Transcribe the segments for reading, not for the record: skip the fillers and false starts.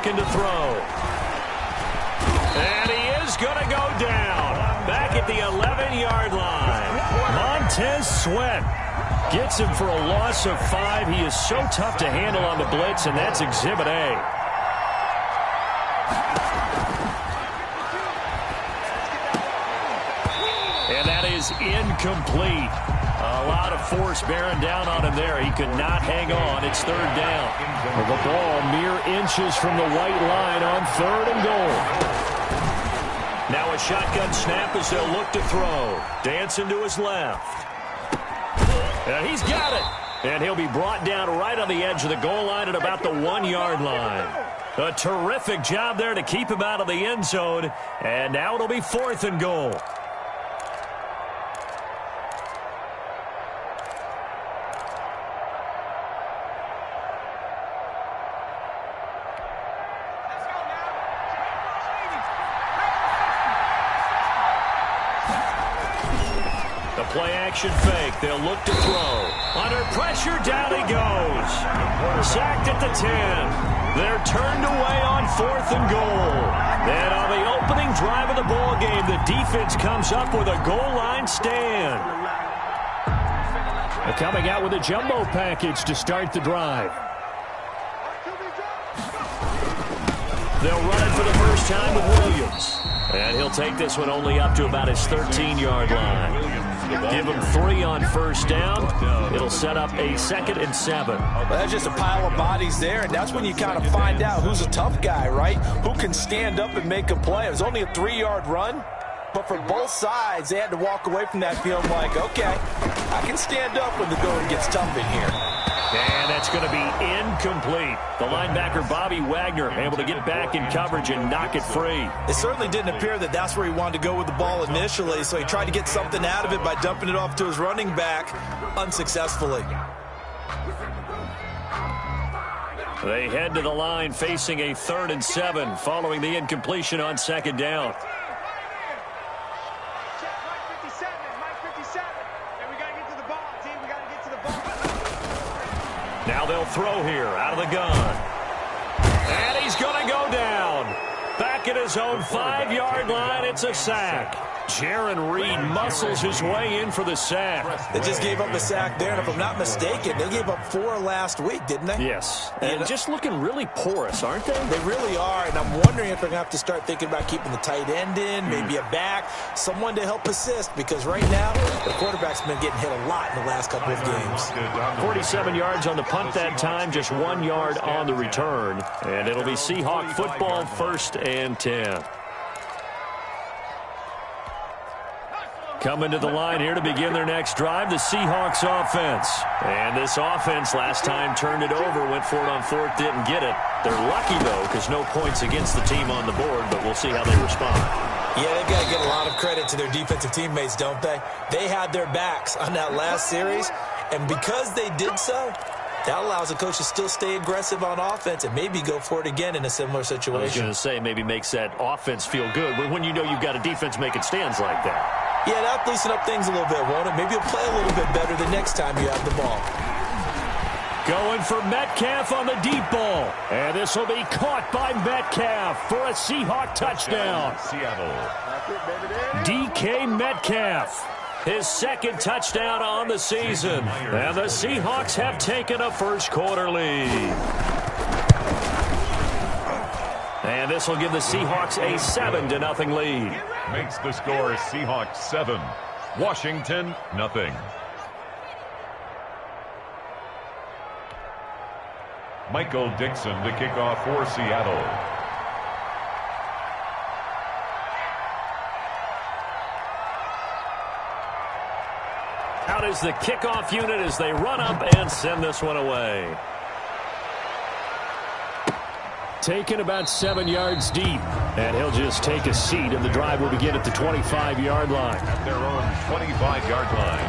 looking to throw. And he is going to go down. Back at the 11-yard line. Montez Sweat gets him for a loss of 5. He is so tough to handle on the blitz, and that's Exhibit A. And that is incomplete. A lot of force bearing down on him there. He could not hang on. It's third down. The ball mere inches from the white line on 3rd and goal. Now a shotgun snap as they'll look to throw. Dancing to his left. And he's got it. And he'll be brought down right on the edge of the goal line at about the 1-yard line. A terrific job there to keep him out of the end zone. And now it'll be 4th and goal. Play-action fake. They'll look to throw. Under pressure, down he goes. Sacked at the 10. They're turned away on 4th and goal. And on the opening drive of the ball game, the defense comes up with a goal line stand. They're coming out with a jumbo package to start the drive. They'll run it for the first time with Williams. And he'll take this one only up to about his 13-yard line. Give him 3 on first down. It'll set up a 2nd and 7. Well, that's just a pile of bodies there, and that's when you kind of find out who's a tough guy, right? Who can stand up and make a play. It was only a 3-yard run, but for both sides, they had to walk away from that field like, okay, I can stand up when the going gets tough in here. And that's going to be incomplete. The linebacker, Bobby Wagner, able to get back in coverage and knock it free. It certainly didn't appear that that's where he wanted to go with the ball initially, so he tried to get something out of it by dumping it off to his running back unsuccessfully. They head to the line facing a 3rd and 7 following the incompletion on 2nd down. Now they'll throw here out of the gun. And he's going to go down. Back at his own 5-yard line, it's a sack. Jaron Reed muscles his way in for the sack. They just gave up a sack there, and if I'm not mistaken, they gave up 4 last week, didn't they? Yes, and just looking really porous, aren't they? They really are, and I'm wondering if they're going to have to start thinking about keeping the tight end in, maybe a back, someone to help assist, because right now, the quarterback's been getting hit a lot in the last couple of games. 47 yards on the punt that time, just 1 yard on the return, and it'll be Seahawk football, 1st and 10. Coming to the line here to begin their next drive, the Seahawks offense. And this offense last time turned it over, went for it on 4th, didn't get it. They're lucky, though, because no points against the team on the board, but we'll see how they respond. Yeah, they've got to get a lot of credit to their defensive teammates, don't they? They had their backs on that last series, and because they did so, that allows the coach to still stay aggressive on offense and maybe go for it again in a similar situation. I was going to say, maybe makes that offense feel good, but when you know you've got a defense making stands like that. Yeah, that'll loosen up things a little bit, won't it? Maybe you'll play a little bit better the next time you have the ball. Going for Metcalf on the deep ball. And this will be caught by Metcalf for a Seahawk touchdown. DK Metcalf, his 2nd touchdown on the season. And the Seahawks have taken a first-quarter lead. And this will give the Seahawks a 7-0 lead. Makes the score Seahawks 7, Washington 0. Michael Dixon to kick off for Seattle. Out is the kickoff unit as they run up and send this one away. Taken about 7 yards deep, and he'll just take a seat, and the drive will begin at the 25-yard line. At their own 25-yard line.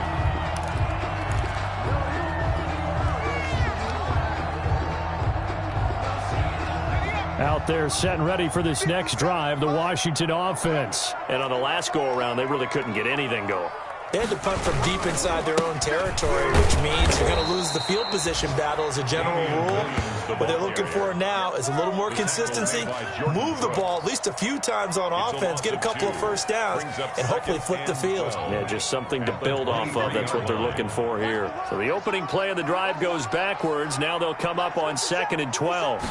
Out there set and ready for this next drive, the Washington offense. And on the last go-around, they really couldn't get anything going. They had to punt from deep inside their own territory, which means you're going to lose the field position battle as a general rule. What they're looking for now is a little more consistency, move the ball at least a few times on offense, get a couple of first downs, and hopefully flip the field. Yeah, just something to build off of. That's what they're looking for here. So the opening play of the drive goes backwards. Now they'll come up on 2nd and 12.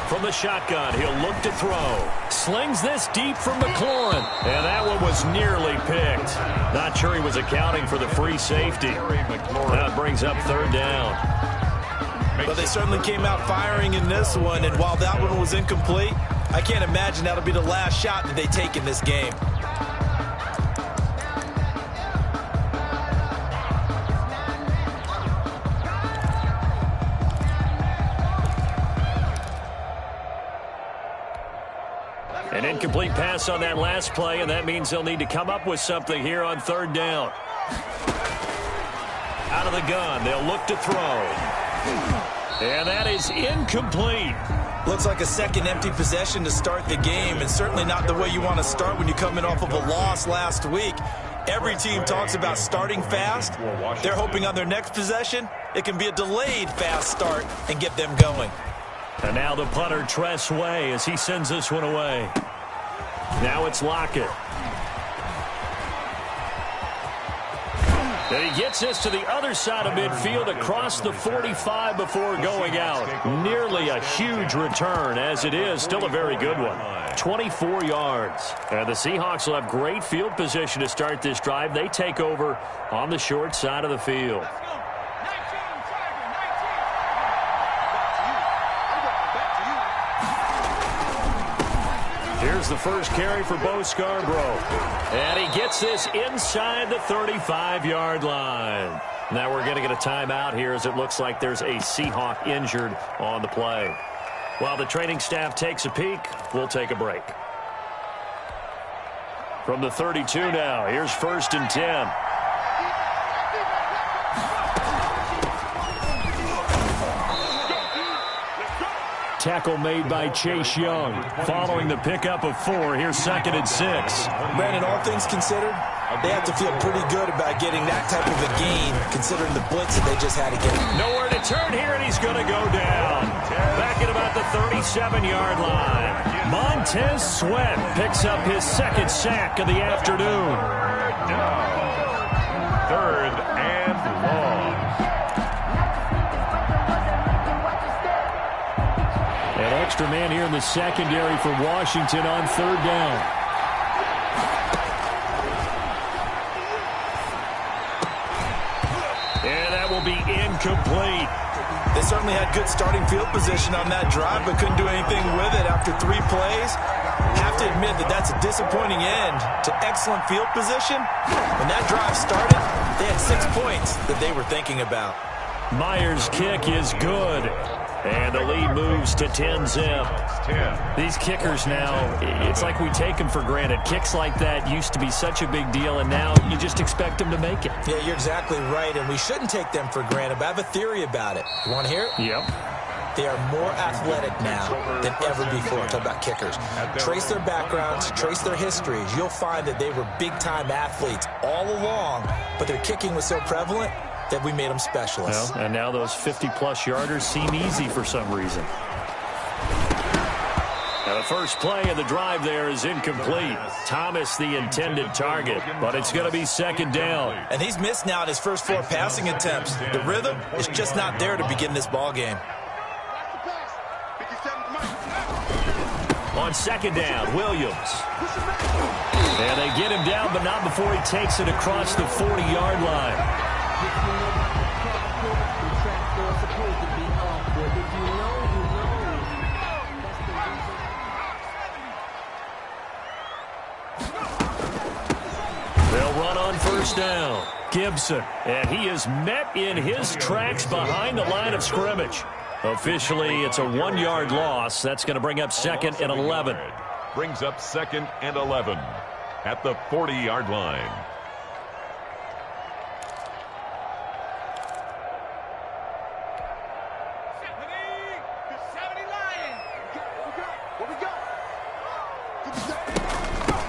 From the shotgun, he'll look to throw. Slings this deep from McLaurin. And that one was nearly picked. Not sure he was accounting for the free safety. That brings up 3rd down. But they certainly came out firing in this one, and while that one was incomplete, I can't imagine that'll be the last shot that they take in this game. An incomplete pass on that last play, and that means they'll need to come up with something here on 3rd down. Out of the gun, they'll look to throw. And that is incomplete. Looks like a second empty possession to start the game, and certainly not the way you want to start when you're coming off of a loss last week. Every team talks about starting fast. They're hoping on their next possession, it can be a delayed fast start and get them going. And now the punter, Tress Way, as he sends this one away. Now it's Lockett. And he gets this to the other side of midfield across the 45 before going out. Nearly a huge return, as it is. Still a very good one. 24 yards. And the Seahawks will have great field position to start this drive. They take over on the short side of the field. Here's the first carry for Bo Scarborough. And he gets this inside the 35-yard line. Now we're going to get a timeout here as it looks like there's a Seahawk injured on the play. While the training staff takes a peek, we'll take a break. From the 32 now, here's 1st and 10. Tackle made by Chase Young. Following the pickup of 4, here's 2nd and 6. Brandon, all things considered, they have to feel pretty good about getting that type of a gain, considering the blitz that they just had again. Nowhere to turn here, and he's going to go down. Back at about the 37-yard line. Montez Sweat picks up his 2nd sack of the afternoon. 3rd and long. An extra man here in the secondary for Washington on 3rd down. And that will be incomplete. They certainly had good starting field position on that drive, but couldn't do anything with it after 3 plays. Have to admit that that's a disappointing end to excellent field position. When that drive started, they had 6 points that they were thinking about. Myers' kick is good. And the lead moves to 10-zip. These kickers now, it's like we take them for granted. Kicks like that used to be such a big deal, and now you just expect them to make it. Yeah, you're exactly right, and we shouldn't take them for granted, but I have a theory about it. You want to hear it? Yep. They are more athletic now than ever before. I'm talking about kickers. Trace their backgrounds, trace their histories. You'll find that they were big-time athletes all along, but their kicking was so prevalent that we made them specialists. Well, and now those 50-plus yarders seem easy for some reason. Now the first play of the drive there is incomplete. Thomas the intended target, but it's going to be 2nd down. And he's missed now in his first 4 passing attempts. The rhythm is just not there to begin this ball game. On 2nd down, Williams. And they get him down, but not before he takes it across the 40-yard line. They'll run on 1st down. Gibson, and he is met in his tracks behind the line of scrimmage. Officially, it's a 1-yard loss. That's going to bring up 2nd and 11. Brings up 2nd and 11 at the 40-yard line.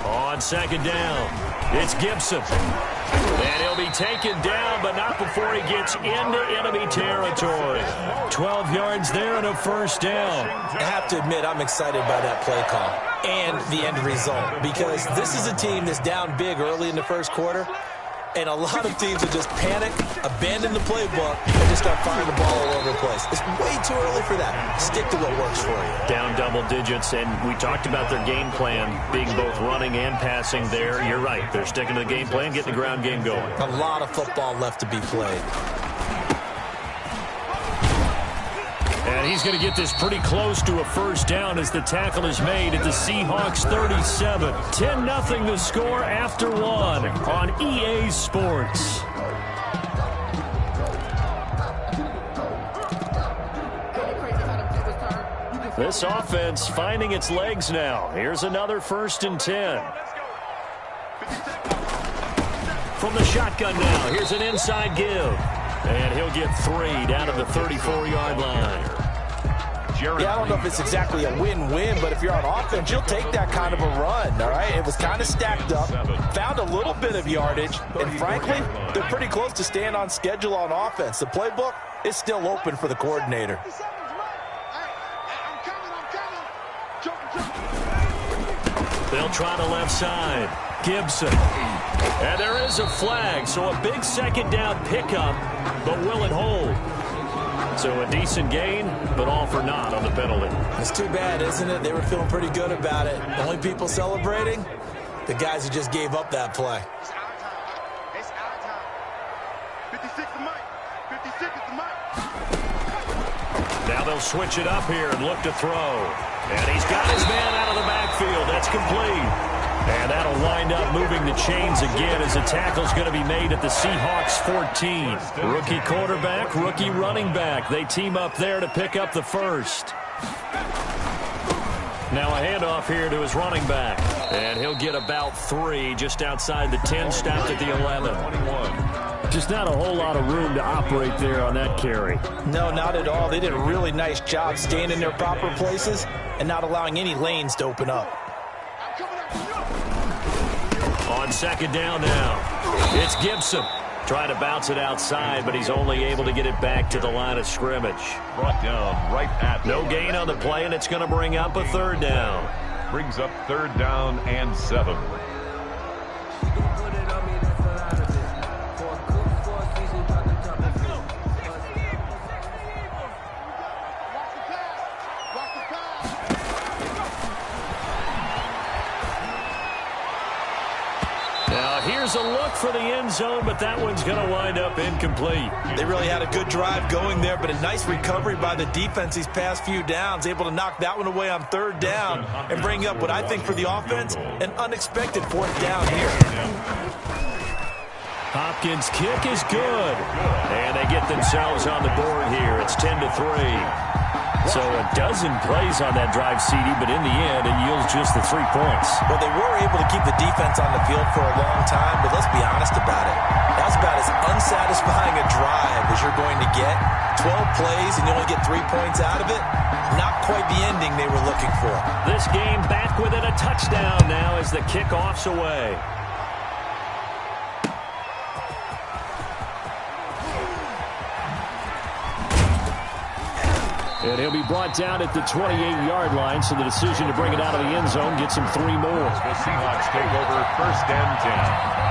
On 2nd down, It's Gibson. And he'll be taken down, but not before he gets into enemy territory. 12 yards there and a first down. I have to admit, I'm excited by that play call and the end result, because this is a team that's down big early in the first quarter, and a lot of teams will just panic, abandon the playbook, and just start firing the ball all over the place. It's way too early for that. Stick to what works for you. Down double digits, and we talked about their game plan being both running and passing there. You're right. They're sticking to the game plan, getting the ground game going. A lot of football left to be played. And he's going to get this pretty close to a first down as the tackle is made at the Seahawks 37. 10-0 the score after one on EA Sports. This offense finding its legs now. Here's another 1st and 10. From the shotgun now, here's an inside give. And he'll get 3 down at the 34-yard line. Yeah, I don't know if it's exactly a win-win, but if you're on offense, you'll take that kind of a run, all right? It was kind of stacked up, found a little bit of yardage, and frankly, they're pretty close to staying on schedule on offense. The playbook is still open for the coordinator. They'll try the left side. Gibson. And there is a flag, so a big second down pickup, but will it hold? So a decent gain, but all for naught on the penalty. It's too bad, isn't it? They were feeling pretty good about it. The only people celebrating, the guys who just gave up that play. It's our time. It's our time. 56 to Mike. 56 to Mike. Now they'll switch it up here and look to throw. And he's got his man out of the backfield. That's complete. And that'll wind up moving the chains again as the tackle's going to be made at the Seahawks 14. Rookie quarterback, rookie running back. They team up there to pick up the first. Now a handoff here to his running back. And he'll get about 3 just outside the 10, stopped at the 11. Just not a whole lot of room to operate there on that carry. No, not at all. They did a really nice job staying in their proper places and not allowing any lanes to open up. On second down now, it's Gibson. Trying to bounce it outside, but he's only able to get it back to the line of scrimmage. Brought down right at no gain on the play, and it's going to bring up a 3rd down. Brings up 3rd down and 7. Here's a look for the end zone, but that one's going to wind up incomplete. They really had a good drive going there, but a nice recovery by the defense these past few downs, able to knock that one away on 3rd down and bring up what I think for the offense, an unexpected 4th down here. Hopkins' kick is good, and they get themselves on the board here. It's 10-3. So a dozen plays on that drive, CD, but in the end, it yields just the 3 points. Well, they were able to keep the defense on the field for a long time, but let's be honest about it. That's about as unsatisfying a drive as you're going to get. 12 plays and you only get 3 points out of it. Not quite the ending they were looking for. This game back within a touchdown now as the kickoff's away. And he'll be brought down at the 28-yard line, so the decision to bring it out of the end zone gets him 3 more. The Seahawks take over 1st and 10.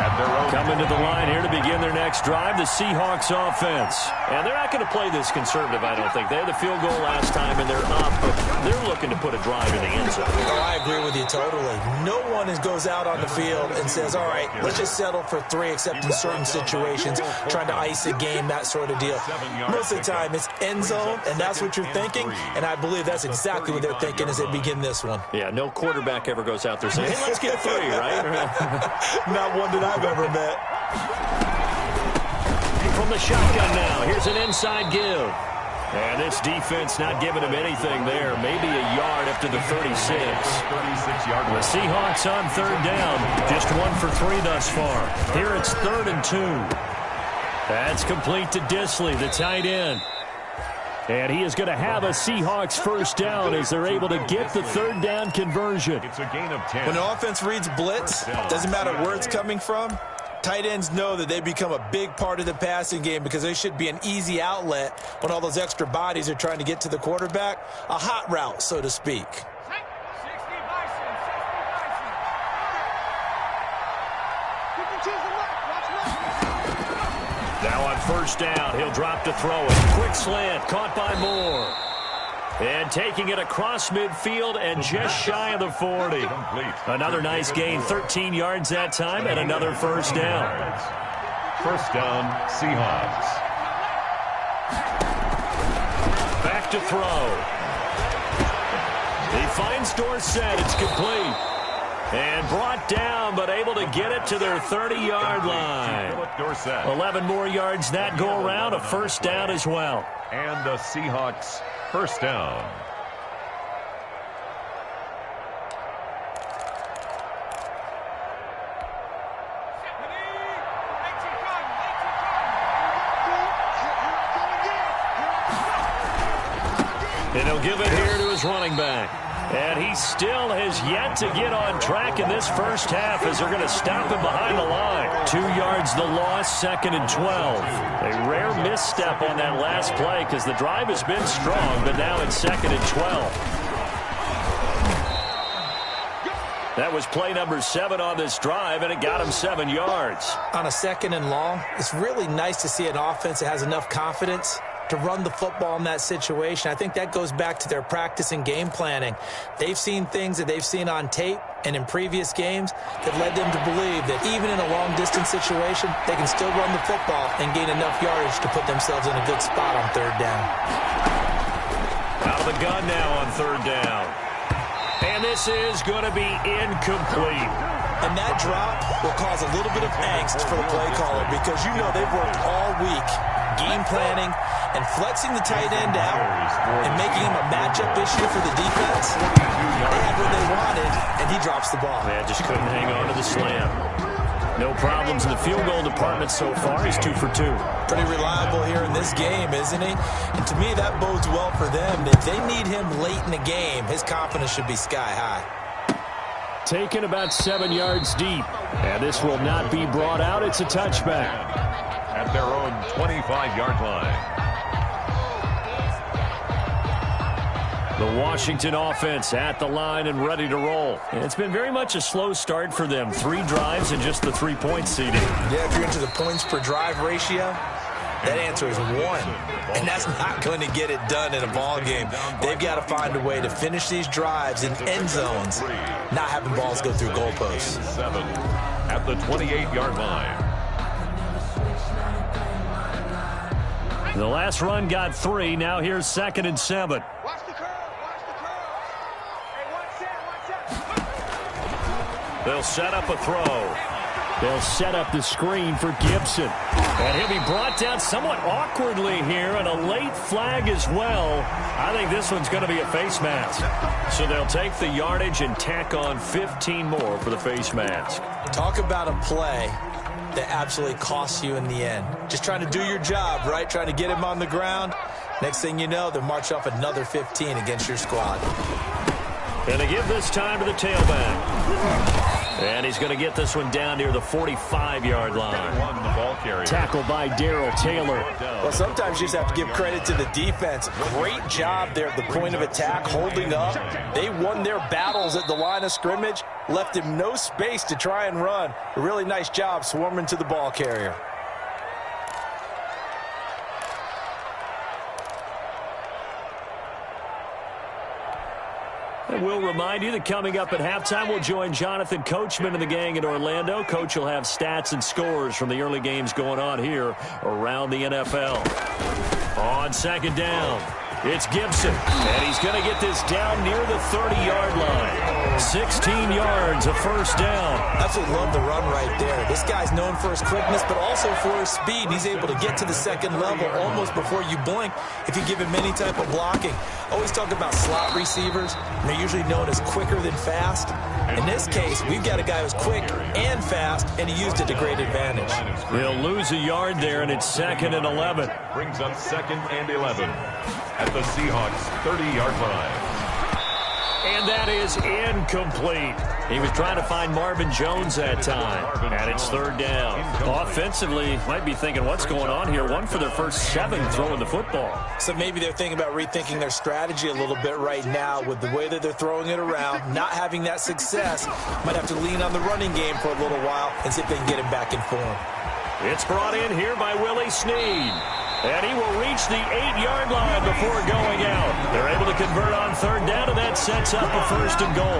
At their own. Coming to the line here to begin their next drive, the Seahawks offense. And they're not going to play this conservative, I don't think. They had the field goal last time, and they're up, but they're looking to put a drive in the end zone. Oh, I agree with you totally. No one goes out on the field and says, all right, let's just settle for 3, except in certain situations, trying to ice a game, that sort of deal. Most of the time, it's end zone, and that's what you're thinking, and I believe that's exactly what they're thinking as they begin this one. Yeah, no quarterback ever goes out there saying, hey, let's get 3, right? Not one that I've ever met. From the shotgun now, here's an inside give. And this defense not giving him anything there. Maybe a yard up to the 36. 36-yard line. The Seahawks on 3rd down. Just 1 for 3 thus far. Here it's 3rd and 2. That's complete to Disley, the tight end. And he is going to have a Seahawks first down as they're able to get the third down conversion. It's a gain of 10. When the offense reads blitz, doesn't matter where it's coming from, tight ends know that they become a big part of the passing game because they should be an easy outlet when all those extra bodies are trying to get to the quarterback. A hot route, so to speak. Now on first down, he'll drop to throw it. Quick slant, caught by Moore. And taking it across midfield and just shy of the 40. Another nice gain, 13 yards that time, and another first down. First down, Seahawks. Back to throw. He finds Dorsett. It's complete. And brought down, but able to get it to their 30-yard line. 11 more yards that go around, a first down as well. And the Seahawks first down. And he'll give it here to his running back. And he still has yet to get on track in this first half as they're going to stop him behind the line. 2 yards the loss, 2nd and 12. A rare misstep on that last play because the drive has been strong, but now it's 2nd and 12. That was play number 7 on this drive, and it got him 7 yards. On a 2nd and long, it's really nice to see an offense that has enough confidence to run the football in that situation. I think that goes back to their practice and game planning. They've seen things that they've seen on tape and in previous games that led them to believe that even in a long-distance situation, they can still run the football and gain enough yardage to put themselves in a good spot on third down. Out of the gun now on third down. And this is going to be incomplete. And that drop will cause a little bit of angst for the play caller because you know they've worked all week game planning and flexing the tight end out and making him a matchup issue for the defense. They had what they wanted, and he drops the ball. Man, just couldn't hang on to the slam. No problems in the field goal department so far. He's 2 for 2. Pretty reliable here in this game, isn't he? And to me, that bodes well for them. If they need him late in the game, his confidence should be sky high. Taken about 7 yards deep. And this will not be brought out. It's a touchback. At their own 25-yard line. The Washington offense at the line and ready to roll. And it's been very much a slow start for them. 3 drives and just the 3-point seeding. Yeah, if you're into the points per drive ratio, that answer is 1. And that's not going to get it done in a ball game. They've got to find a way to finish these drives in end zones, not having balls go through goalposts. 7 at the 28-yard line. The last run got 3. Now here's 2nd and 7. Watch the curl. Watch the curl. Hey, watch that. They'll set up a throw. They'll set up the screen for Gibson. And he'll be brought down somewhat awkwardly here, and a late flag as well. I think this one's going to be a face mask. So they'll take the yardage and tack on 15 more for the face mask. Talk about a play that absolutely costs you in the end. Just trying to do your job, right? Trying to get him on the ground. Next thing you know, they'll march off another 15 against your squad. And they give this time to the tailback. And he's going to get this one down near the 45-yard line. The ball carrier. Tackled by Darrell Taylor. Well, sometimes you just have to give credit to the defense. Great job there at the point of attack, holding up. They won their battles at the line of scrimmage, left him no space to try and run. A really nice job swarming to the ball carrier. And we'll remind you that coming up at halftime, we'll join Jonathan Coachman and the gang in Orlando. Coach will have stats and scores from the early games going on here around the NFL. On 2nd down, it's Gibson. And he's going to get this down near the 30-yard line. 16 yards, a first down. Absolutely love the run right there. This guy's known for his quickness, but also for his speed. He's able to get to the second level almost before you blink if you give him any type of blocking. Always talk about slot receivers, and they're usually known as quicker than fast. In this case, we've got a guy who's quick and fast, and he used it to great advantage. They'll lose a yard there, and it's 2nd and 11. Brings up 2nd and 11 at the Seahawks' 30-yard line. And that is incomplete. He was trying to find Marvin Jones that time, and it's 3rd down. Offensively, might be thinking, what's going on here? 1 for their first 7 throwing the football. So maybe they're thinking about rethinking their strategy a little bit right now with the way that they're throwing it around, not having that success. Might have to lean on the running game for a little while and see if they can get him back in form. It's brought in here by Willie Snead. And he will reach the 8-yard line before going out. They're able to convert on 3rd down, and that sets up a 1st and goal.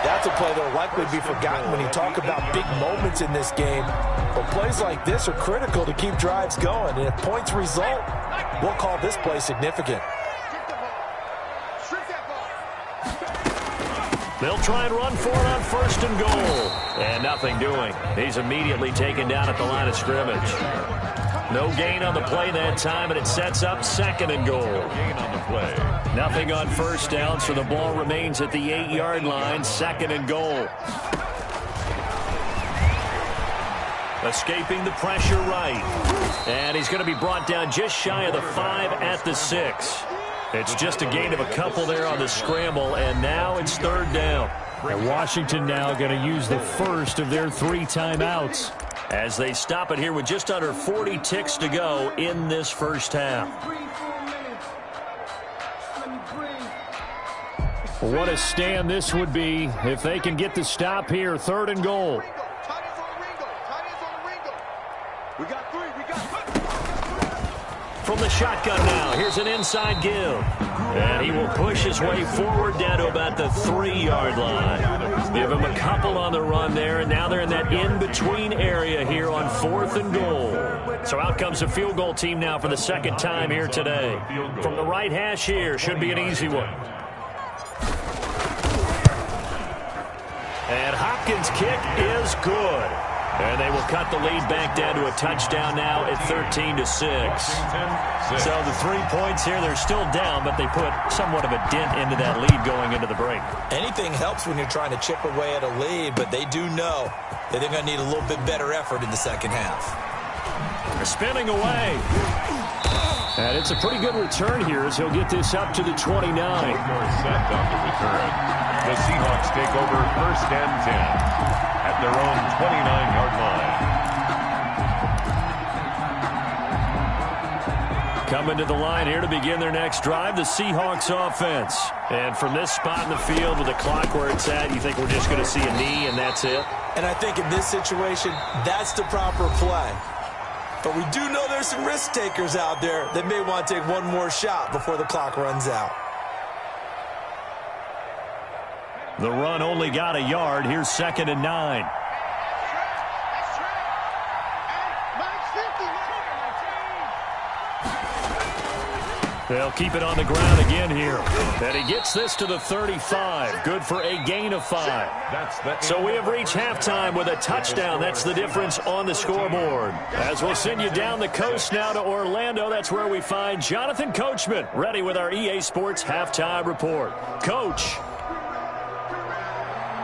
That's a play that will likely be forgotten when you talk about big moments in this game. But plays like this are critical to keep drives going. And if points result, we'll call this play significant. They'll try and run for it on 1st and goal. And nothing doing. He's immediately taken down at the line of scrimmage. No gain on the play that time, and it sets up 2nd and goal. Gain on the play. Nothing on 1st down, so the ball remains at the 8-yard line, 2nd and goal. Escaping the pressure right. And he's going to be brought down just shy of the 5 at the 6. It's just a gain of a couple there on the scramble, and now it's 3rd down. And Washington now going to use the first of their 3 timeouts as they stop it here with just under 40 ticks to go in this first half. What a stand this would be if they can get the stop here. 3rd and goal. From the shotgun now, here's an inside give. And he will push his way forward down to about the 3-yard line. Give him a couple on the run there, and now they're in that in-between area here on 4th and goal. So out comes the field goal team now for the 2nd time here today. From the right hash here, should be an easy one. And Hopkins' kick is good. And they will cut the lead back down to a touchdown now at 13-6. So the 3 points here, they're still down, but they put somewhat of a dent into that lead going into the break. Anything helps when you're trying to chip away at a lead, but they do know that they're going to need a little bit better effort in the second half. They're spinning away. And it's a pretty good return here as he'll get this up to the 29. Set on the return. The Seahawks take over 1st and 10 at their own 29-yard line. Coming to the line here to begin their next drive, the Seahawks offense. And from this spot in the field with the clock where it's at, you think we're just going to see a knee and that's it? And I think in this situation, that's the proper play. But we do know there's some risk takers out there that may want to take one more shot before the clock runs out. The run only got a yard. Here's 2nd and 9. They'll keep it on the ground again here. And he gets this to the 35. Good for a gain of 5. So we have reached halftime with a touchdown. That's the difference on the scoreboard. As we'll send you down the coast now to Orlando, that's where we find Jonathan Coachman ready with our EA Sports Halftime Report. Coach.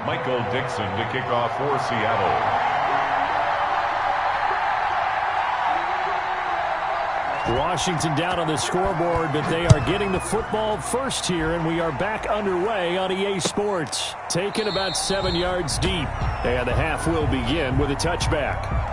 Michael Dixon to kick off for Seattle. Washington down on the scoreboard, but they are getting the football first here, and we are back underway on EA Sports. Taken about 7 yards deep, and the half will begin with a touchback.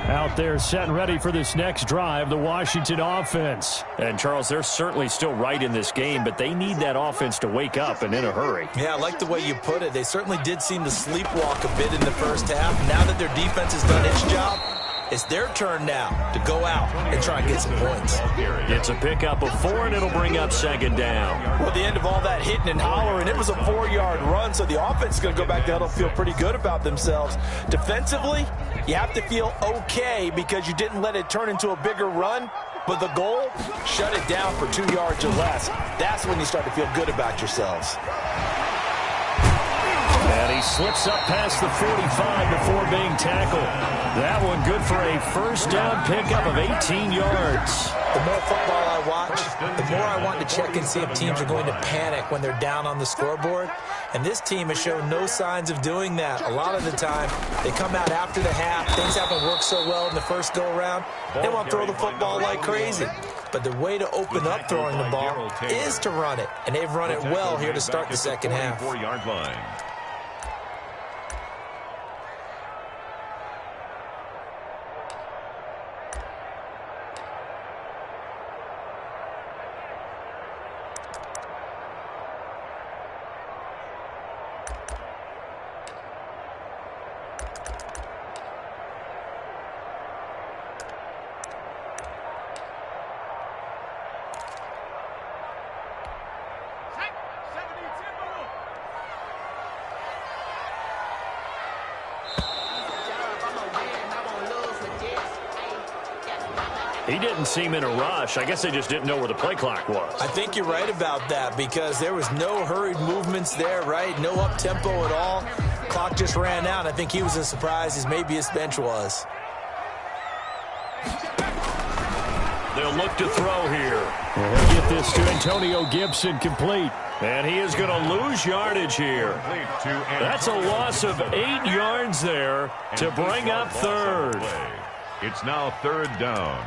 Out there set and ready for this next drive, the Washington offense. And, Charles, they're certainly still right in this game, but they need that offense to wake up and in a hurry. Yeah, I like the way you put it. They certainly did seem to sleepwalk a bit in the first half. Now that their defense has done its job, It's their turn now to go out and try and get some points. It's a pickup of 4, and it'll bring up second down. Well, at the end of all that hitting and hollering, it was a 4-yard run, so the offense is going to go back to huddle, feel pretty good about themselves. Defensively, you have to feel okay because you didn't let it turn into a bigger run, but the goal, shut it down for 2 yards or less. That's when you start to feel good about yourselves. And he slips up past the 45 before being tackled. That one good for a first down pickup of 18 yards. The more football I watch, the more I want to check and see if teams are going to panic when they're down on the scoreboard. And this team has shown no signs of doing that. A lot of the time, they come out after the half. Things haven't worked so well in the first go-around. They want to throw the football like crazy. But the way to open up throwing the ball is to run it. And they've run it well here to start the second half. 4-yard line. He didn't seem in a rush. I guess they just didn't know where the play clock was. I think you're right about that because there was no hurried movements there, right? No up-tempo at all. Clock just ran out. I think he was as surprised as maybe his bench was. They'll look to throw here. And he'll get this to Antonio Gibson complete. And he is going to lose yardage here. That's a loss of 8 yards there to bring up third. It's now third down.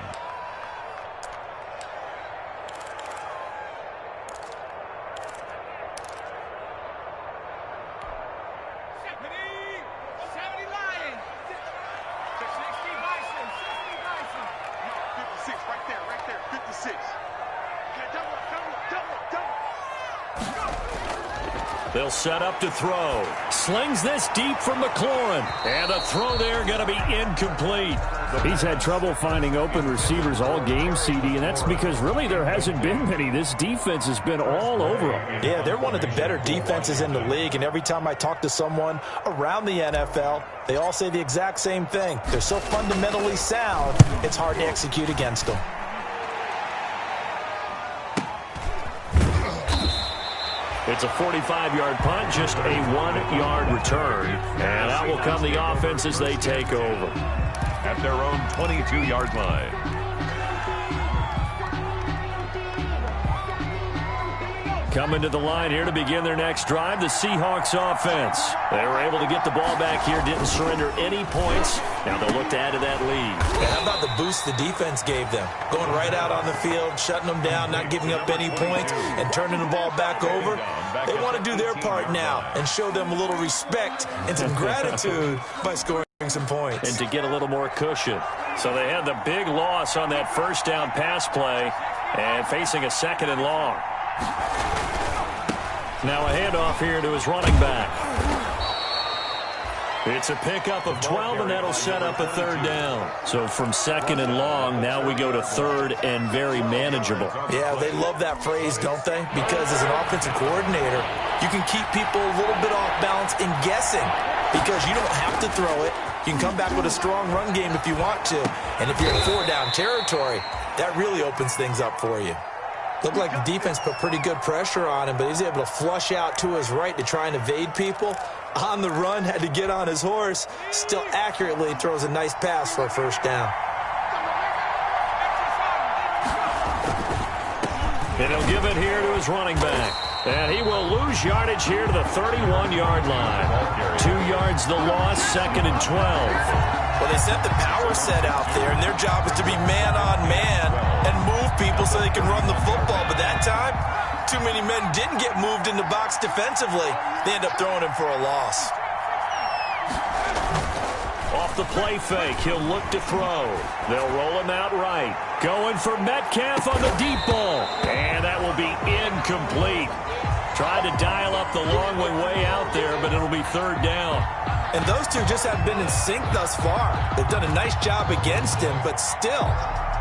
They'll set up to throw. Slings this deep from McLaurin. And the throw there going to be incomplete. He's had trouble finding open receivers all game, CD, and that's because really there hasn't been many. This defense has been all over them. Yeah, they're one of the better defenses in the league, and every time I talk to someone around the NFL, they all say the exact same thing. They're so fundamentally sound, it's hard to execute against them. It's a 45-yard punt, just a 1-yard return. And out will come the offense as they take over. At their own 22-yard line. Coming to the line here to begin their next drive, the Seahawks offense. They were able to get the ball back here, didn't surrender any points. Now they'll look to add to that lead. And how about the boost the defense gave them? Going right out on the field, shutting them down, not giving up any points, and turning the ball back over. They want to do their part now and show them a little respect and some gratitude by scoring some points. And to get a little more cushion. So they had the big loss on that first down pass play and facing a second and long. Now a handoff here to his running back. It's a pickup of 12, and that'll set up a third down. So from second and long, now we go to third and very manageable. Yeah, they love that phrase, don't they? Because as an offensive coordinator, you can keep people a little bit off balance and guessing because you don't have to throw it. You can come back with a strong run game if you want to. And if you're in 4-down territory, that really opens things up for you. Looked like the defense put pretty good pressure on him, but he's able to flush out to his right to try and evade people. On the run, had to get on his horse. Still accurately throws a nice pass for a first down. And he'll give it here to his running back. And he will lose yardage here to the 31-yard line. 2 yards the loss, second and 12. Well, they sent the power set out there, and their job was to be man-on-man and move people so they can run the football. But that time, too many men didn't get moved in the box defensively. They end up throwing him for a loss. Off the play fake, he'll look to throw. They'll roll him out right. Going for Metcalf on the deep ball. And that will be incomplete. Tried to dial up the long way out there, but it'll be third down. And those two just haven't been in sync thus far. They've done a nice job against him, but still,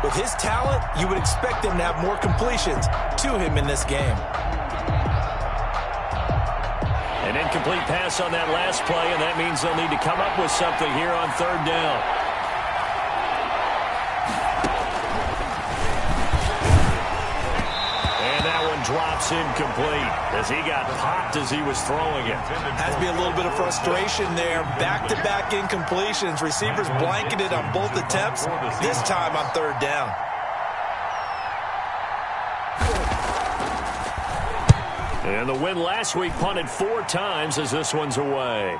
with his talent, you would expect him to have more completions to him in this game. An incomplete pass on that last play, and that means they'll need to come up with something here on third down. And that one drops incomplete as he got popped as he was throwing it. Has to be a little bit of frustration there. Back-to-back incompletions. Receivers blanketed on both attempts. This time on third down. And the win last week punted 4 times as this one's away.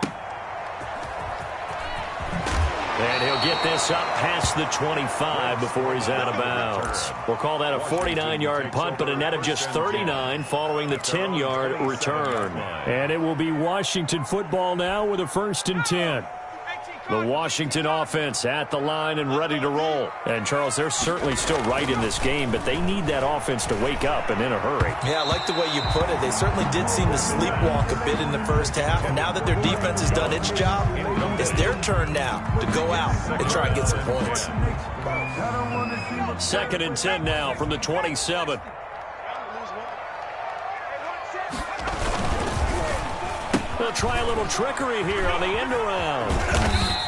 And he'll get this up past the 25 before he's out of bounds. We'll call that a 49-yard punt, but a net of just 39 following the 10-yard return. And it will be Washington football now with a 1st and 10. The Washington offense at the line and ready to roll. And, Charles, they're certainly still right in this game, but they need that offense to wake up and in a hurry. Yeah, I like the way you put it. They certainly did seem to sleepwalk a bit in the first half. Now that their defense has done its job, it's their turn now to go out and try and get some points. 2nd and 10 now from the 27. They'll try a little trickery here on the end around.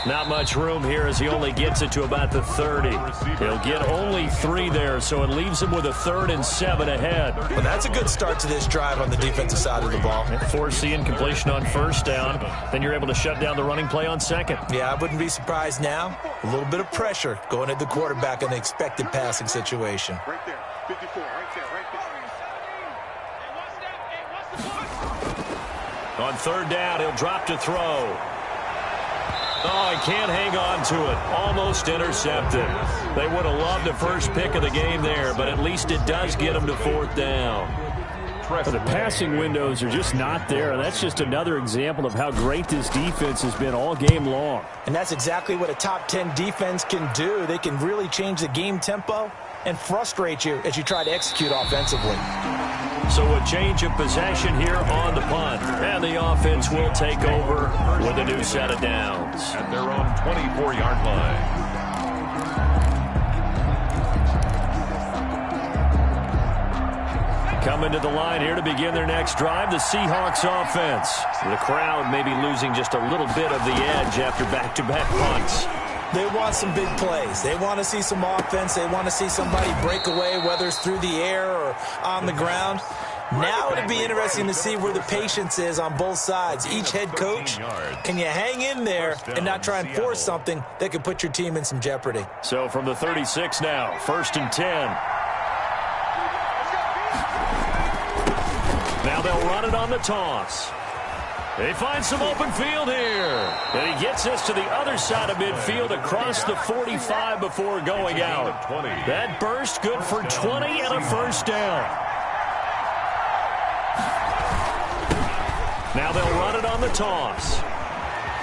Not much room here as he only gets it to about the 30. He'll get only 3 there, so it leaves him with a 3rd and 7 ahead. Well, that's a good start to this drive on the defensive side of the ball. Force the incompletion on 1st down. Then you're able to shut down the running play on 2nd. Yeah, I wouldn't be surprised now. A little bit of pressure going at the quarterback in the expected passing situation. Right there, 54, right there, right there. On 3rd down, he'll drop to throw. Oh, he can't hang on to it. Almost intercepted. They would have loved the first pick of the game there, but at least it does get them to 4th down. The passing windows are just not there. That's just another example of how great this defense has been all game long. And that's exactly what a top 10 defense can do. They can really change the game tempo and frustrate you as you try to execute offensively. So a change of possession here on the punt. And the offense will take over with a new set of downs. At their own 24-yard line. Coming to the line here to begin their next drive, the Seahawks offense. The crowd may be losing just a little bit of the edge after back-to-back punts. They want some big plays. They want to see some offense. They want to see somebody break away, whether it's through the air or on the ground. Now it'll be interesting to see where the patience is on both sides. Each head coach, can you hang in there and not try and force something that could put your team in some jeopardy? So from the 36 now, 1st and 10. Now they'll run it on the toss. They find some open field here. And he gets us to the other side of midfield across the 45 before going out. That burst good for 20 and a 1st down. Now they'll run it on the toss.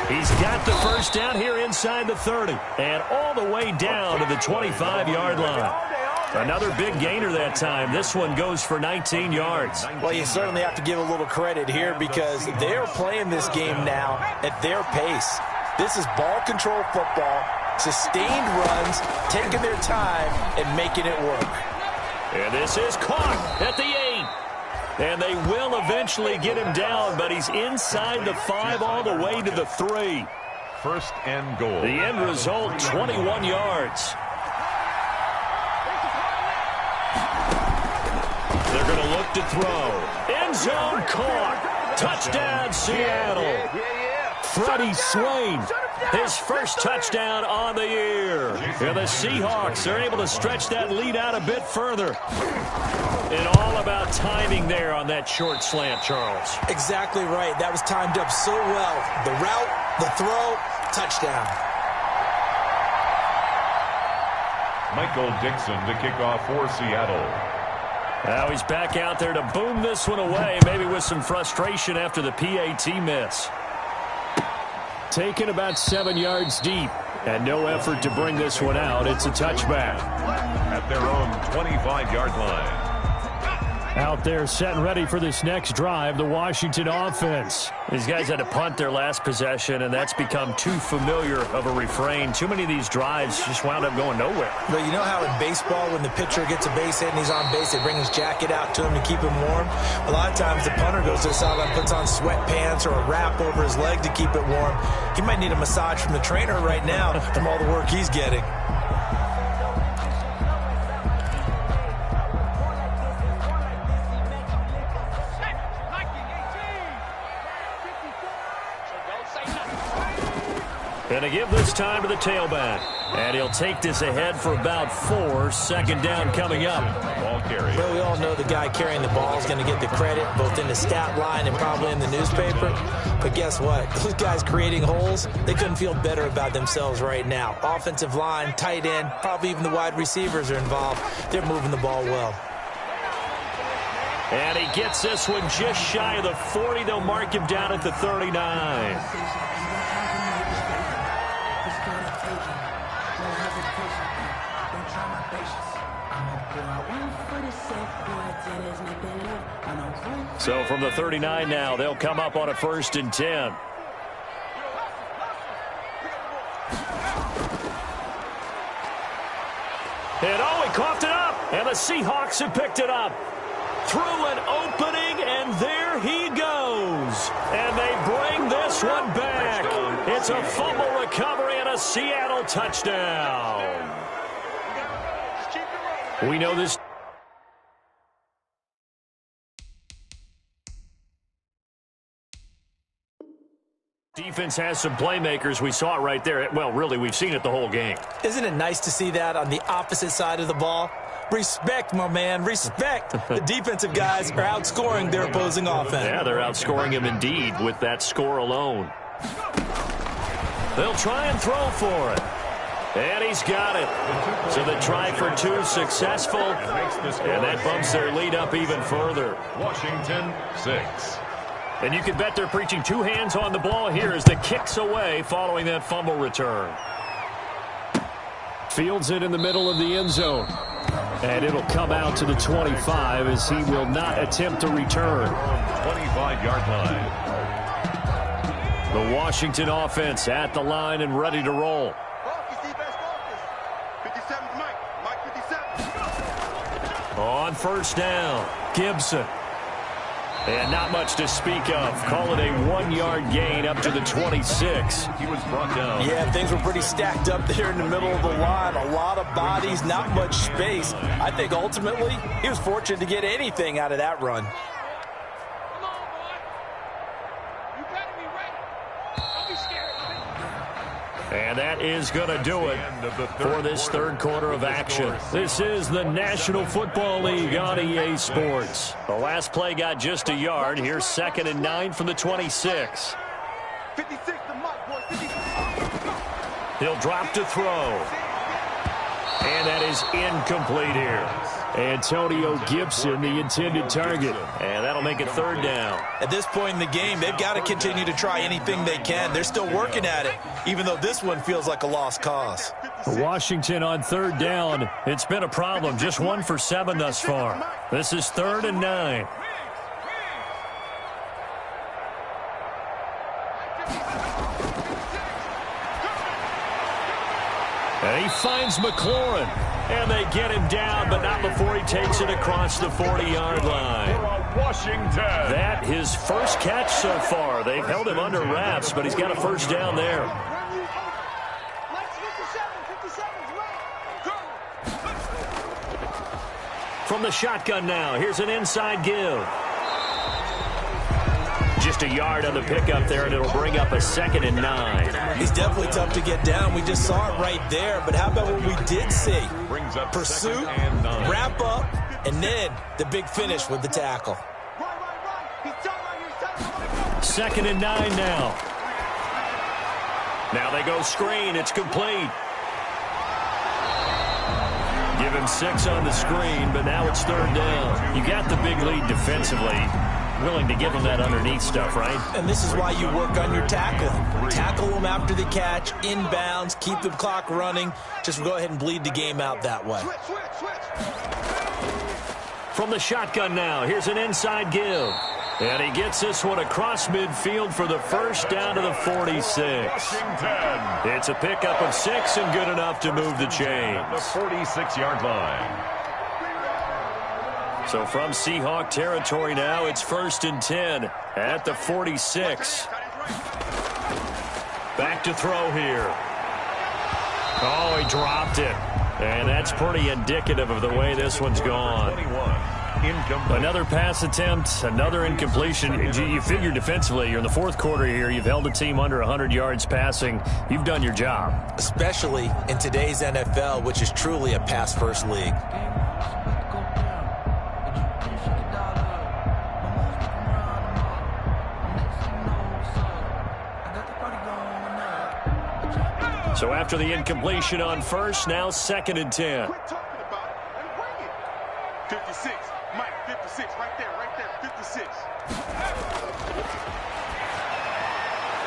He's got the 1st down here inside the 30. And all the way down to the 25-yard line. Another big gainer that time. This one goes for 19 yards. Well, you certainly have to give a little credit here because they're playing this game now at their pace. This is ball control football, sustained runs, taking their time and making it work. And this is caught at the 8. And they will eventually get him down, but he's inside the 5 all the way to the 3. 1st and goal. The end result, 21 yards. They're going to look to throw. End zone caught. Touchdown, Seattle. Freddie Swain, his 1st touchdown on the year. And the Seahawks are able to stretch that lead out a bit further. And all about timing there on that short slant, Charles. Exactly right. That was timed up so well. The route, the throw, touchdown. Michael Dixon to kick off for Seattle. Now he's back out there to boom this one away, maybe with some frustration after the PAT miss. Taken about 7 yards deep, and no effort to bring this one out. It's a touchback. At their own 25-yard line. Out there set and ready for this next drive, the Washington offense. These guys had to punt their last possession, and that's become too familiar of a refrain. Too many of these drives just wound up going nowhere. But you know how in baseball, when the pitcher gets a base hit and he's on base, they bring his jacket out to him to keep him warm? A lot of times the punter goes to the sideline, puts on sweatpants or a wrap over his leg to keep it warm. He might need a massage from the trainer right now from all the work he's getting. Going to give this time to the tailback. And he'll take this ahead for about 4. Second down coming up. Ball carrier. Well, we all know the guy carrying the ball is going to get the credit, both in the stat line and probably in the newspaper. But guess what? Those guys creating holes, they couldn't feel better about themselves right now. Offensive line, tight end, probably even the wide receivers are involved. They're moving the ball well. And he gets this one just shy of the 40. They'll mark him down at the 39. So from the 39 now, they'll come up on a 1st and 10. And he coughed it up, and the Seahawks have picked it up. Through an opening, and there he goes. And they bring this one back. It's a fumble recovery and a Seattle touchdown. We know this. Defense has some playmakers. We saw it right there. Well, really, we've seen it the whole game. Isn't it nice to see that on the opposite side of the ball? Respect, my man, respect. The defensive guys are outscoring their opposing offense. Yeah, they're outscoring him indeed with that score alone. They'll try and throw for it. And he's got it. So the try for 2 successful. And that bumps their lead up even further. Washington 6. And you can bet they're preaching 2 hands on the ball here as the kick's away following that fumble return. Fields it in the middle of the end zone. And it'll come out to the 25 as he will not attempt to return. 25-yard line. The Washington offense at the line and ready to roll. 57's Mike 57. On 1st down, Gibson. And not much to speak of. Call it a 1-yard gain up to the 26. He was brought down. Yeah, things were pretty stacked up there in the middle of the line. A lot of bodies, not much space. I think ultimately he was fortunate to get anything out of that run. Come on, boy. You better be ready. Don't be scared. And that is going to do it for this 3rd quarter of action. This is the National Football League on EA Sports. The last play got just a yard. Here's 2nd and 9 from the 26. 56 to Mike, boy. 56. He'll drop to throw. And that is incomplete here. Antonio Gibson, the intended target. And that'll make it 3rd down. At this point in the game, they've got to continue to try anything they can. They're still working at it, even though this one feels like a lost cause. Washington on 3rd down. It's been a problem. Just 1 for 7 thus far. This is 3rd and 9. And he finds McLaurin. And they get him down, but not before he takes it across the 40-yard line. Washington. That his first catch so far. They've held him under wraps, but he's got a 1st down there. From the shotgun now, here's an inside give. Just a yard on the pickup there, and it'll bring up a 2nd and 9. He's definitely tough to get down. We just saw it right there. But how about what we did see? Pursuit, wrap up, and then the big finish with the tackle. 2nd and 9 now. Now they go screen. It's complete. Give him 6 on the screen, but now it's 3rd down. You got the big lead defensively. Willing to give them that underneath stuff, right? And this is why you work on your tackling. Tackle them after the catch, inbounds, keep the clock running. Just go ahead and bleed the game out that way. from the shotgun now. Here's an inside give. And he gets this one across midfield for the first down to the 46. Washington. It's a pickup of 6 and good enough to move the chains. At the 46-yard line. So from Seahawk territory now, it's 1st and 10 at the 46. Back to throw here. Oh, he dropped it. And that's pretty indicative of the way this one's gone. 21. Incomplete. Another pass attempt, another incompletion. You figure defensively, you're in the fourth quarter here. You've held a team under 100 yards passing. You've done your job. Especially in today's NFL, which is truly a pass-first league. So after the incompletion on first, now 2nd and 10. Quit talking about it and bring it. 56. Mike, 56. Right there. 56.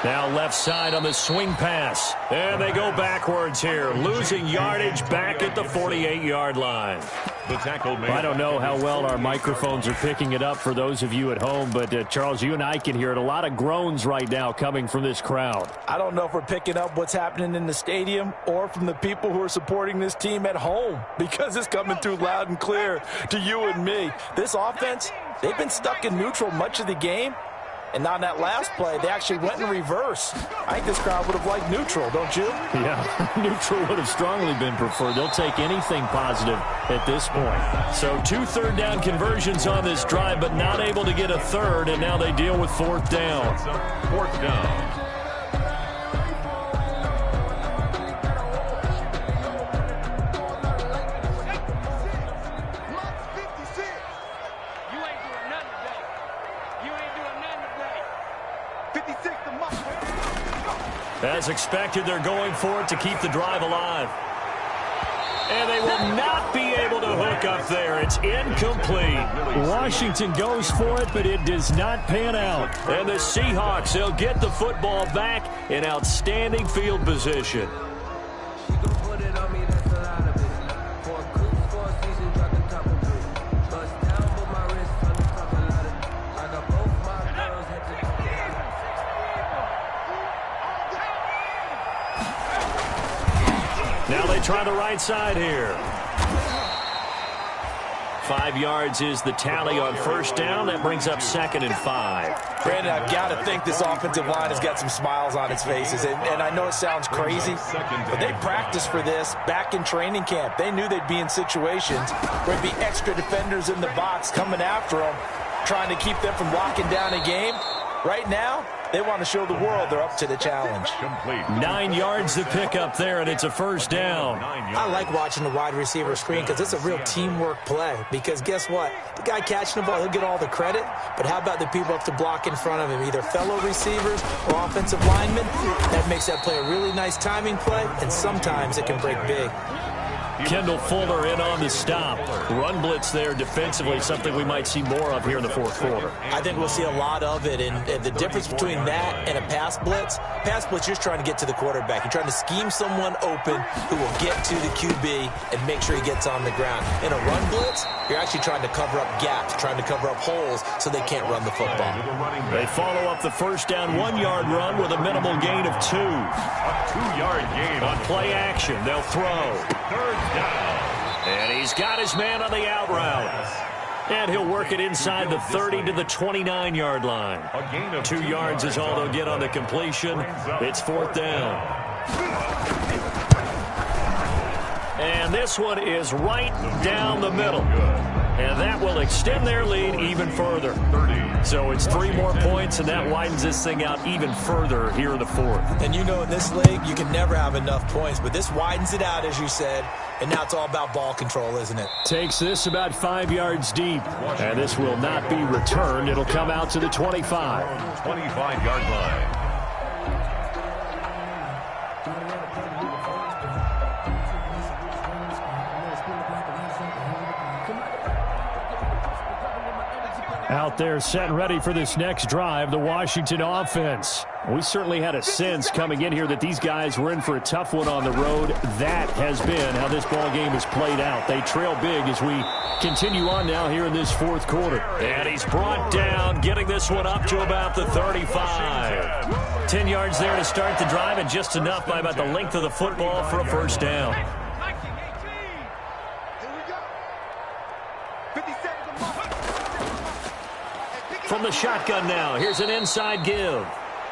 Now left side on the swing pass. And they go backwards here, losing yardage back at the 48-yard line. The tackle made. I don't know how well our microphones are picking it up for those of you at home, but Charles, you and I can hear it. A lot of groans right now coming from this crowd. I don't know if we're picking up what's happening in the stadium or from the people who are supporting this team at home, because it's coming through loud and clear to you and me. This offense, they've been stuck in neutral much of the game. And on that last play, they actually went in reverse. I think this crowd would have liked neutral, don't you? Yeah, neutral would have strongly been preferred. They'll take anything positive at this point. So 2 third-down conversions on this drive, but not able to get a third, and now they deal with 4th down. 4th down. As expected, they're going for it to keep the drive alive. And they will not be able to hook up there. It's incomplete. Washington goes for it, but it does not pan out. And the Seahawks, they'll get the football back in outstanding field position. Now they try the right side here. 5 yards is the tally on first down. That brings up 2nd and 5. Brandon, I've got to think this offensive line has got some smiles on its faces. And I know it sounds crazy, but they practiced for this back in training camp. They knew they'd be in situations where there'd be extra defenders in the box coming after them, trying to keep them from locking down a game. Right now, they want to show the world they're up to the challenge. 9 yards to pick up there, and it's a first down. I like watching the wide receiver screen because it's a real teamwork play. Because guess what? The guy catching the ball, he'll get all the credit. But how about the people up to block in front of him, either fellow receivers or offensive linemen? That makes that play a really nice timing play, and sometimes it can break big. Kendall Fuller in on the stop. Run blitz there defensively, something we might see more of here in the fourth quarter. I think we'll see a lot of it, and the difference between that and a pass blitz, you're just trying to get to the quarterback. You're trying to scheme someone open who will get to the QB and make sure he gets on the ground. In a run blitz, you're actually trying to cover up gaps, trying to cover up holes so they can't run the football. They follow up the first down 1-yard run with a minimal gain of 2. A 2-yard gain on play action. They'll throw. 3rd down. And he's got his man on the out route. And he'll work it inside the 30 to the 29-yard line. A gain of 2 yards is all they'll get on the completion. It's 4th down. And this one is right down the middle. And that will extend their lead even further. So it's 3 more points, and that widens this thing out even further here in the fourth. And you know in this league, you can never have enough points, but this widens it out, as you said, and now it's all about ball control, isn't it? Takes this about 5 yards deep, and this will not be returned. It'll come out to the 25. 25-yard line. Out there set and ready for this next drive, the Washington offense. We certainly had a sense coming in here that these guys were in for a tough one on the road. That has been how this ball game has played out. They trail big as we continue on now here in this fourth quarter. And he's brought down, getting this one up to about the 35. 10 yards there to start the drive, and just enough by about the length of the football for a first down. From the shotgun now, here's an inside give.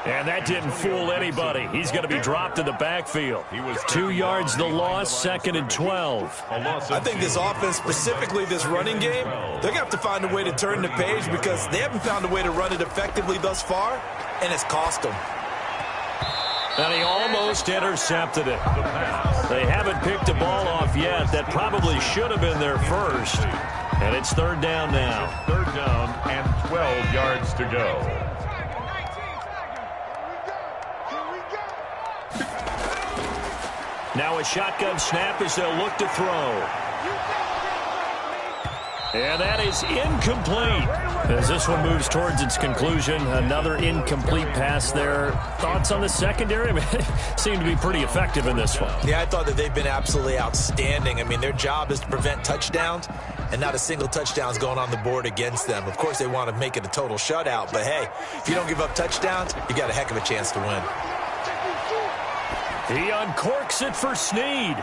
And that didn't fool anybody. He's going to be dropped in the backfield. 2 yards the loss, 2nd and 12. I think this offense, specifically this running game, they're going to have to find a way to turn the page because they haven't found a way to run it effectively thus far, and it's cost them. And he almost intercepted it. They haven't picked a ball off yet. That probably should have been their first. And it's 3rd down now. 3rd down and 12 yards to go. Now a shotgun snap as they'll look to throw. And that is incomplete. As this one moves towards its conclusion, another incomplete pass there. Thoughts on the secondary? I mean, seem to be pretty effective in this one. Yeah, I thought that they've been absolutely outstanding. I mean, their job is to prevent touchdowns, and not a single touchdown is going on the board against them. Of course, they want to make it a total shutout, but hey, if you don't give up touchdowns, you got a heck of a chance to win. He uncorks it for Snead.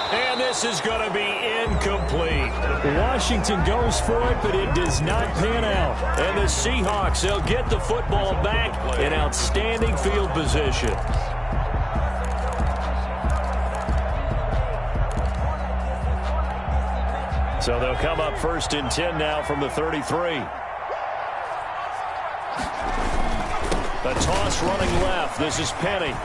And this is going to be incomplete. Washington goes for it, but it does not pan out. And the Seahawks, they'll get the football back in outstanding field position. So they'll come up 1st and 10 now from the 33. The toss running left. This is Penny.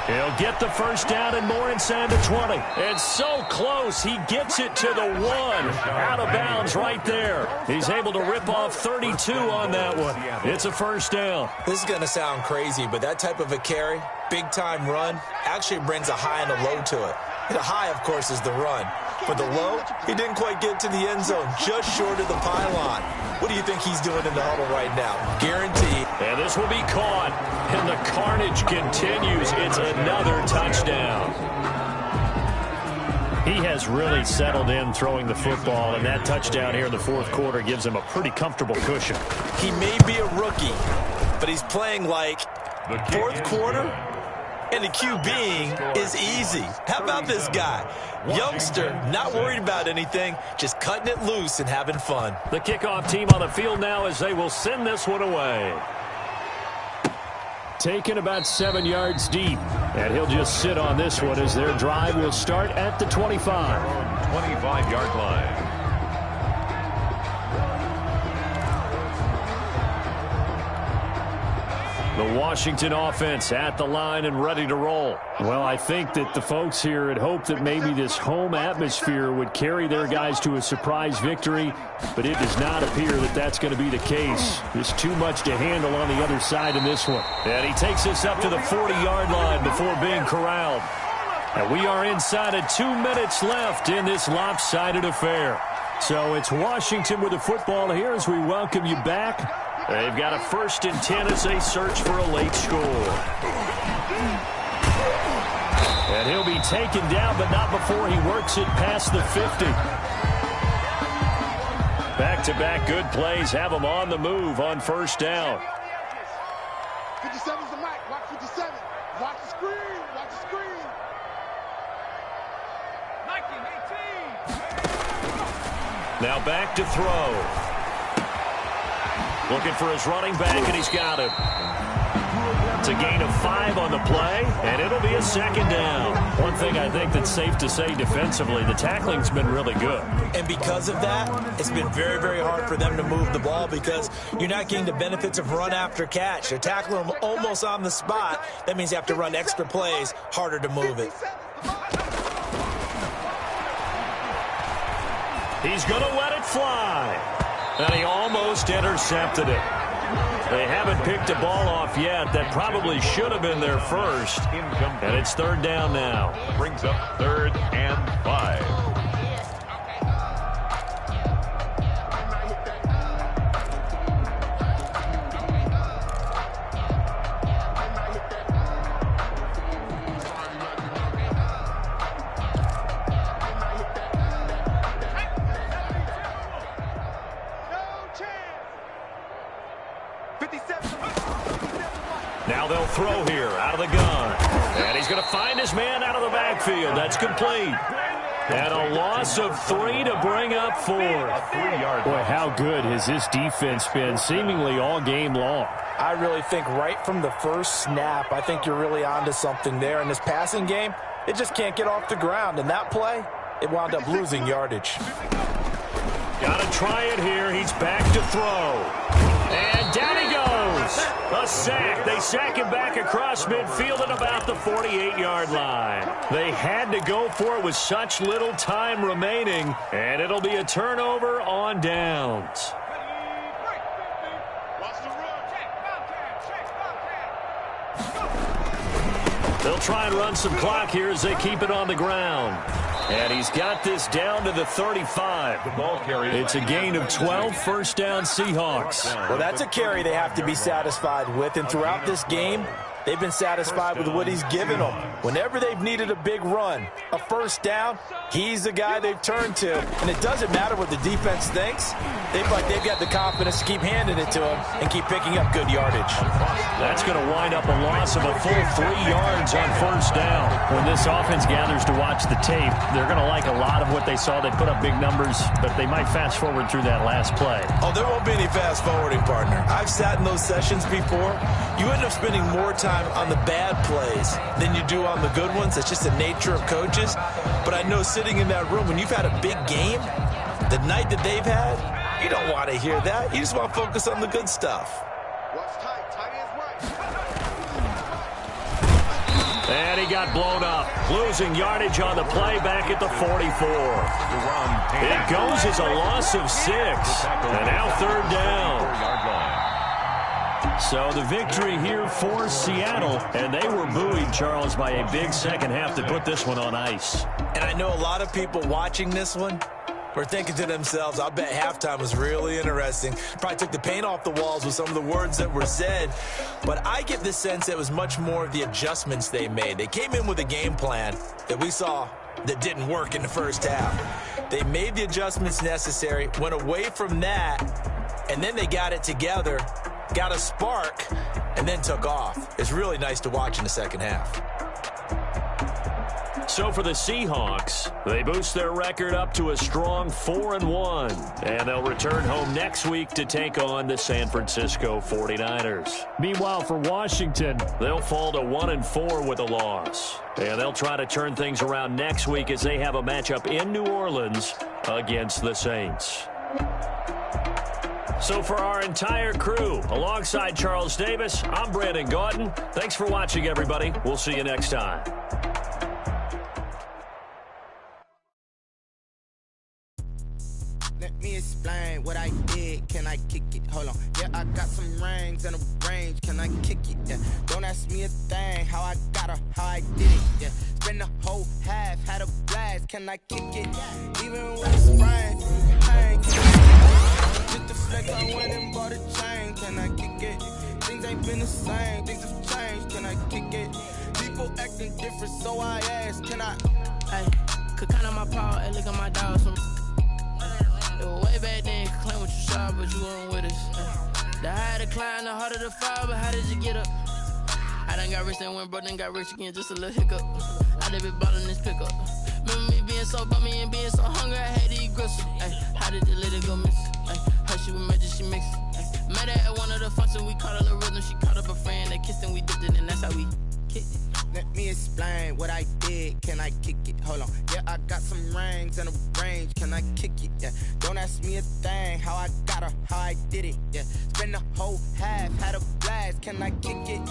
He'll get the first down and more inside the 20. And so close, he gets it to the 1. Out of bounds right there. He's able to rip off 32 on that one. It's a first down. This is going to sound crazy, but that type of a carry, big-time run, actually brings a high and a low to it. The high, of course, is the run. For the low, he didn't quite get to the end zone, just short of the pylon. What do you think he's doing in the huddle right now? Guaranteed. And this will be caught. And the carnage continues. It's another touchdown. He has really settled in throwing the football, and that touchdown here in the fourth quarter gives him a pretty comfortable cushion. He may be a rookie, but he's playing like fourth quarter, and the QBing is easy. How about this guy? Youngster, not worried about anything, just cutting it loose and having fun. The kickoff team on the field now as they will send this one away. Taken about 7 yards deep, and he'll just sit on this one as their drive will start at the 25. 25-yard line. The Washington offense at the line and ready to roll. Well, I think that the folks here had hoped that maybe this home atmosphere would carry their guys to a surprise victory, but it does not appear that that's going to be the case. There's too much to handle on the other side in this one. And he takes us up to the 40-yard line before being corralled. And we are inside of 2 minutes left in this lopsided affair. So it's Washington with the football here as we welcome you back. They've got a 1st and 10 as they search for a late score. And he'll be taken down, but not before he works it past the 50. Back-to-back good plays have him on the move on first down. 57's the mic. Watch 57. Watch the screen. Watch the screen. 19-18. Now back to throw. Looking for his running back, and he's got him. It's a gain of 5 on the play, and it'll be a 2nd down. One thing I think that's safe to say defensively, the tackling's been really good. And because of that, it's been very, very hard for them to move the ball because you're not getting the benefits of run after catch. They're tackling them almost on the spot. That means you have to run extra plays, harder to move it. He's going to let it fly. And he almost intercepted it. They haven't picked a ball off yet. That probably should have been their first. And it's 3rd down now. Brings up 3rd and 5. 57. Now they'll throw here out of the gun. And he's going to find his man out of the backfield. That's complete. And a loss of 3 to bring up 4. Boy, how good has this defense been seemingly all game long? I really think right from the first snap, I think you're really onto something there. In this passing game, it just can't get off the ground. And that play, it wound up losing yardage. Got to try it here. He's back to throw. And down he goes. A sack. They sack him back across midfield at about the 48-yard line. They had to go for it with such little time remaining, and it'll be a turnover on downs. They'll try and run some clock here as they keep it on the ground. And he's got this down to the 35. It's a gain of 12, first down Seahawks. Well, that's a carry they have to be satisfied with. And throughout this game, they've been satisfied with what he's given them. Whenever they've needed a big run, a first down, he's the guy they've turned to. And it doesn't matter what the defense thinks. They feel like they've got the confidence to keep handing it to him and keep picking up good yardage. That's going to wind up a loss of a full 3 yards on first down. When this offense gathers to watch the tape, they're going to like a lot of what they saw. They put up big numbers, but they might fast forward through that last play. Oh, there won't be any fast forwarding, partner. I've sat in those sessions before. You end up spending more time on the bad plays than you do on the good ones. It's just the nature of coaches. But I know sitting in that room, when you've had a big game, the night that they've had, you don't want to hear that. You just want to focus on the good stuff. And he got blown up, losing yardage on the play back at the 44. It goes as a loss of 6, and now third down. So the victory here for Seattle, and they were buoyed, Charles, by a big second half to put this one on ice. And I know a lot of people watching this one were thinking to themselves, I bet halftime was really interesting. Probably took the paint off the walls with some of the words that were said. But I get the sense it was much more of the adjustments they made. They came in with a game plan that we saw that didn't work in the first half. They made the adjustments necessary, went away from that, and then they got it together, got a spark, and then took off. It's really nice to watch in the second half. So for the Seahawks, they boost their record up to a strong 4-1, and they'll return home next week to take on the San Francisco 49ers. Meanwhile, for Washington, they'll fall to 1-4 with a loss, and they'll try to turn things around next week as they have a matchup in New Orleans against the Saints. So for our entire crew, alongside Charles Davis, I'm Brandon Gautin. Thanks for watching, everybody. We'll see you next time. Let me explain what I did. Can I kick it? Hold on. Yeah, I got some rings and a range. Can I kick it? Yeah. Don't ask me a thing. How I got her, how I did it. Yeah. Spend the whole half, had a blast. Can I kick it? Even with a sprain, pain. Just the flex, I went and bought a chain. Can I kick it? Things ain't been the same. Things have changed. Can I kick it? People acting different, so I ask. Can I? Hey, could count on my power and look at my dogs. It was way back then, you could claim what you saw, but you weren't with us. The higher the climb, the harder the fall, but how did you get up? I done got rich, then went broke, then got rich again, just a little hiccup. I done been bought in this pickup. Remember me being so bummy and being so hungry, I had to eat gristle. Ay, how did the lady go miss? Her she was magic, she mixed. Met her at one of the functions, we caught a little rhythm, she caught up a friend, they kissed and we dipped it, and that's how we kicked it. Let me explain what I did. Can I kick it? Hold on. Yeah, I got some rings and a range. Can I kick it? Yeah. Don't ask me a thing. How I got her, how I did it. Yeah. Spend the whole half, had a blast. Can I kick it?